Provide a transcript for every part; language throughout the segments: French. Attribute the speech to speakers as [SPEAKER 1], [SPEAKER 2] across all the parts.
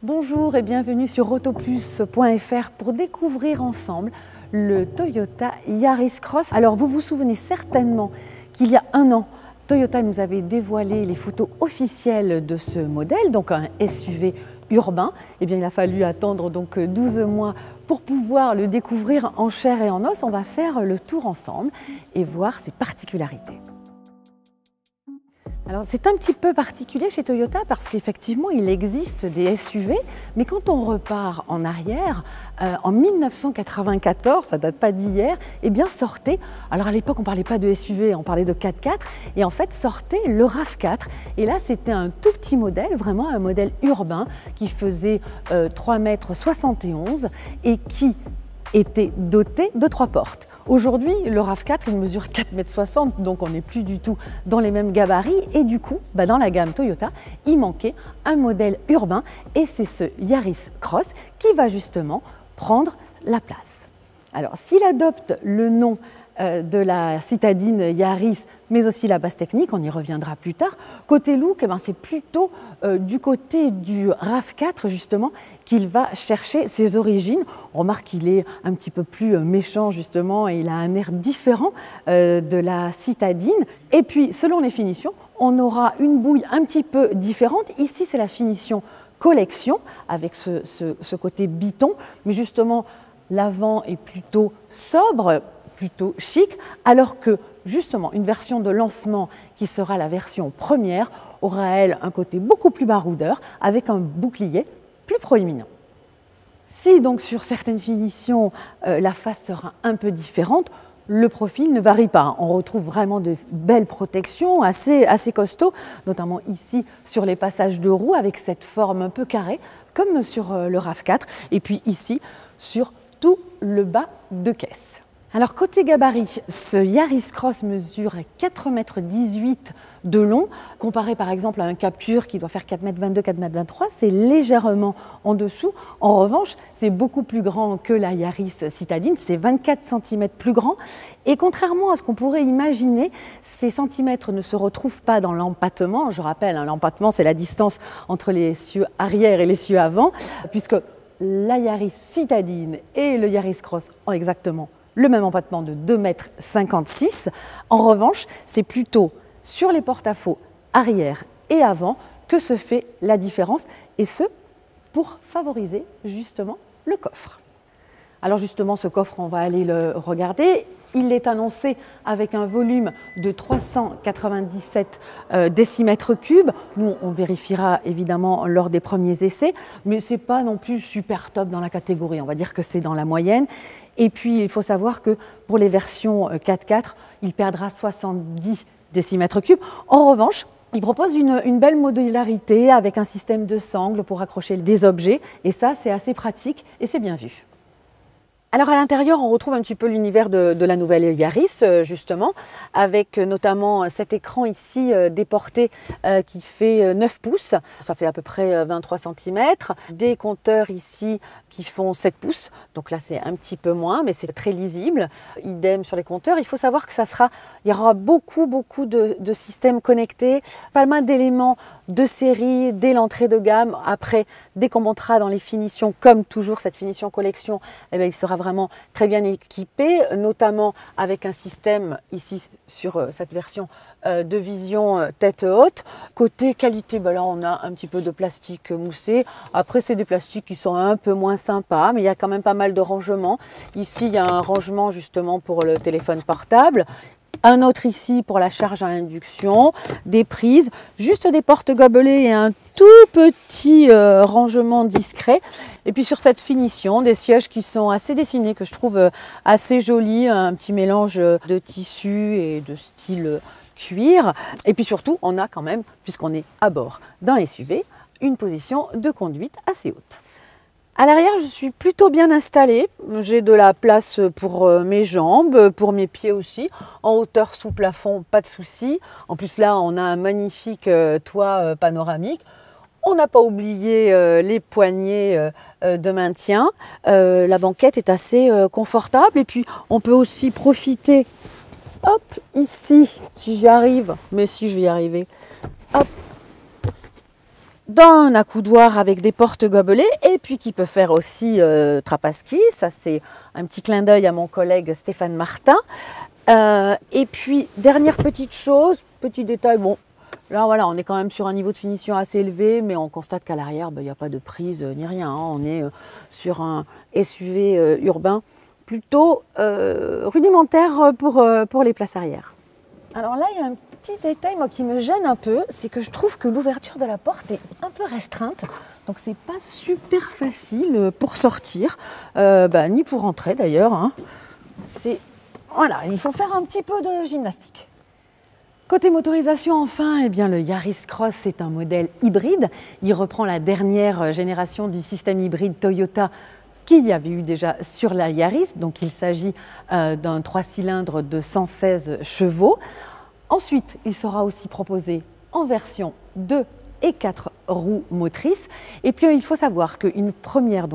[SPEAKER 1] Bonjour et bienvenue sur autoplus.fr pour découvrir ensemble le Toyota Yaris Cross. Alors vous vous souvenez certainement qu'il y a un an, Toyota nous avait dévoilé les photos officielles de ce modèle, donc un SUV urbain. Eh bien, il a fallu attendre donc 12 mois pour pouvoir le découvrir en chair et en os. On va faire le tour ensemble et voir ses particularités. Alors c'est un petit peu particulier chez Toyota parce qu'effectivement il existe des SUV, mais quand on repart en arrière, en 1994, ça date pas d'hier, eh bien sortait, alors à l'époque on parlait pas de SUV, on parlait de 4x4, et en fait sortait le RAV4, et là c'était un tout petit modèle, vraiment un modèle urbain qui faisait 3,71 m et qui était doté de 3 portes. Aujourd'hui, le RAV4, il mesure 4,60 m, donc on n'est plus du tout dans les mêmes gabarits. Et du coup, dans la gamme Toyota, il manquait un modèle urbain et c'est ce Yaris Cross qui va justement prendre la place. Alors, s'il adopte le nom de la citadine Yaris, mais aussi la base technique, on y reviendra plus tard. Côté look, c'est plutôt du côté du RAV4 justement qu'il va chercher ses origines. On remarque qu'il est un petit peu plus méchant justement et il a un air différent de la citadine. Et puis selon les finitions, on aura une bouille un petit peu différente. Ici c'est la finition collection avec ce côté biton, mais justement l'avant est plutôt sobre, plutôt chic, alors que justement une version de lancement qui sera la version première aura elle un côté beaucoup plus baroudeur avec un bouclier plus proéminent. Si donc sur certaines finitions la face sera un peu différente, le profil ne varie pas. On retrouve vraiment de belles protections assez costauds, notamment ici sur les passages de roues avec cette forme un peu carrée comme sur le RAV4 et puis ici sur tout le bas de caisse. Alors côté gabarit, ce Yaris Cross mesure 4,18 m de long, comparé par exemple à un Captur qui doit faire 4,22 m, 4,23 m, c'est légèrement en dessous. En revanche, c'est beaucoup plus grand que la Yaris citadine, c'est 24 cm plus grand. Et contrairement à ce qu'on pourrait imaginer, ces centimètres ne se retrouvent pas dans l'empattement. Je rappelle, l'empattement c'est la distance entre l'essieu arrière et l'essieu avant, puisque la Yaris citadine et le Yaris Cross ont exactement le même empattement de 2,56 m. En revanche, c'est plutôt sur les porte-à-faux arrière et avant que se fait la différence, et ce, pour favoriser justement le coffre. Alors justement, ce coffre, on va aller le regarder. Il est annoncé avec un volume de 397 décimètres cubes. Nous, on vérifiera évidemment lors des premiers essais, mais ce n'est pas non plus super top dans la catégorie. On va dire que c'est dans la moyenne. Et puis, il faut savoir que pour les versions 4x4, il perdra 70 décimètres cubes. En revanche, il propose une belle modularité avec un système de sangles pour accrocher des objets. Et ça, c'est assez pratique et c'est bien vu. Alors à l'intérieur, on retrouve un petit peu l'univers de la nouvelle Yaris, justement, avec notamment cet écran ici déporté qui fait 9 pouces, ça fait à peu près 23 cm, des compteurs ici qui font 7 pouces, donc là c'est un petit peu moins, mais c'est très lisible. Idem sur les compteurs, il faut savoir que il y aura beaucoup de systèmes connectés, pas mal d'éléments de série dès l'entrée de gamme. Après, dès qu'on montera dans les finitions, comme toujours cette finition collection, eh bien, il sera vraiment très bien équipé, notamment avec un système ici sur cette version de vision tête haute. Côté qualité, là on a un petit peu de plastique moussé. Après c'est des plastiques qui sont un peu moins sympas, mais il y a quand même pas mal de rangements. Ici il y a un rangement justement pour le téléphone portable. Un autre ici pour la charge à induction, des prises, juste des portes gobelets et un tout petit rangement discret. Et puis sur cette finition, des sièges qui sont assez dessinés, que je trouve assez jolis, un petit mélange de tissu et de style cuir. Et puis surtout, on a quand même, puisqu'on est à bord d'un SUV, une position de conduite assez haute. À l'arrière, je suis plutôt bien installée. J'ai de la place pour mes jambes, pour mes pieds aussi. En hauteur sous plafond, pas de souci. En plus là, on a un magnifique toit panoramique. On n'a pas oublié les poignées de maintien. La banquette est assez confortable. Et puis, on peut aussi profiter, hop, ici, si j'y arrive, mais si je vais y arriver, hop, d'un accoudoir avec des portes gobelets et puis qui peut faire aussi trapaski. Ça, c'est un petit clin d'œil à mon collègue Stéphane Martin. Et puis, dernière petite chose, petit détail, bon, là voilà, on est quand même sur un niveau de finition assez élevé, mais on constate qu'à l'arrière, il n'y a pas de prise ni rien. Hein. On est sur un SUV urbain plutôt rudimentaire pour les places arrière. Alors là, il y a un petit détail moi, qui me gêne un peu, c'est que je trouve que l'ouverture de la porte est un peu restreinte. Donc c'est pas super facile pour sortir, ni pour entrer d'ailleurs. Hein. Voilà, il faut faire un petit peu de gymnastique. Côté motorisation, enfin, eh bien, le Yaris Cross, c'est un modèle hybride. Il reprend la dernière génération du système hybride Toyota qu'il y avait eu déjà sur la Yaris. Donc, il s'agit d'un 3 cylindres de 116 chevaux. Ensuite, il sera aussi proposé en version 2 et 4 roues motrices. Et puis, il faut savoir qu'une première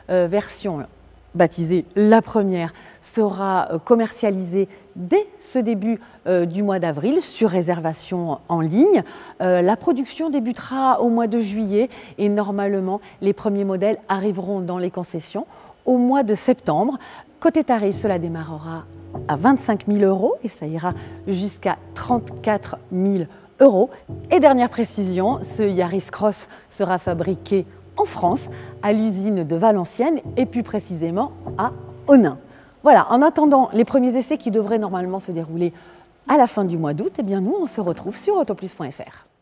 [SPEAKER 1] version baptisée la première sera commercialisée dès ce début du mois d'avril sur réservation en ligne. La production débutera au mois de juillet et normalement les premiers modèles arriveront dans les concessions au mois de septembre. Côté tarif, cela démarrera à 25 000 € et ça ira jusqu'à 34 000 €. Et dernière précision, ce Yaris Cross sera fabriqué en France, à l'usine de Valenciennes et plus précisément à Onnaing. Voilà, en attendant les premiers essais qui devraient normalement se dérouler à la fin du mois d'août, eh bien nous on se retrouve sur autoplus.fr.